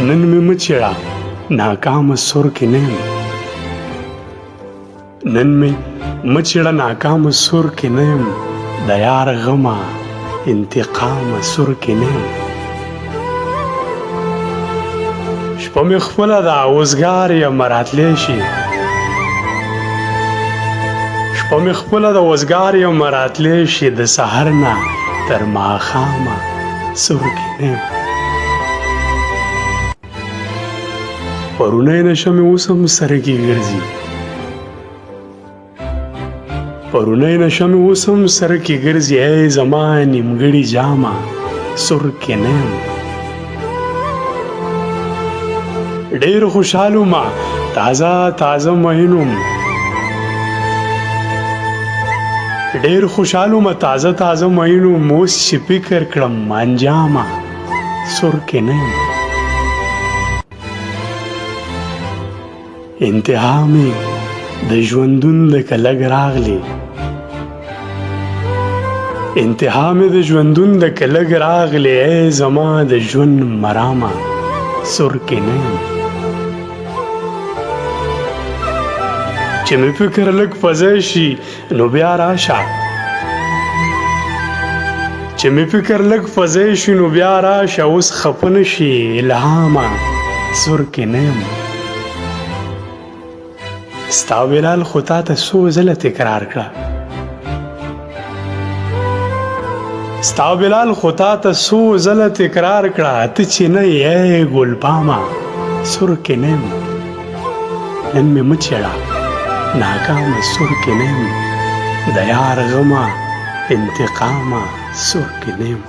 نن مې مه چېړه ناکامه سور کې نه یم نن مې مه چېړه ناکامه سور کې نه یم د یار غمه انتقامه سور کې نه یم شپه مې خپله ده اوزګار یم راتلی شي شپه مې خپله ده اوزګار یم راتلی شي د سحر نه تر ماښامه سور کې نه یم پرونی نشه مې اوس هم سره کې ګرځي پرونی نشه مې اوس هم سره کې ګرځي ای زما نیمګړي جامه سور کې نه یم ډېر خوشحال وم تازه تازه مین وم ډېر خوشحال وم تازه تازه مین وم اوس چې فکر کړم انجامه سور کې نه یم انتها مې د ژوندون لکه لږ راغلی انتها مې د ژوندون لکه لږ راغلی ای زما د ژوند مرامه سور کې نه یم چې مې فکر لږ فضا شي نو بیا راشه چې مې فکر لږ فضا شي نو بیا راشه اوس خفه نه شي الهامه سور کې نه یم ستا بلال خو تا ته څو ځله تکرار کړه ستا بلال خو تا ته څو ځله تکرار کړه ته چې نه یې ګلپامه سور کې نه یم نن مې مه چېړه ناکامه سور کې نه یم د یار غمه انتقامه سور کې نه یم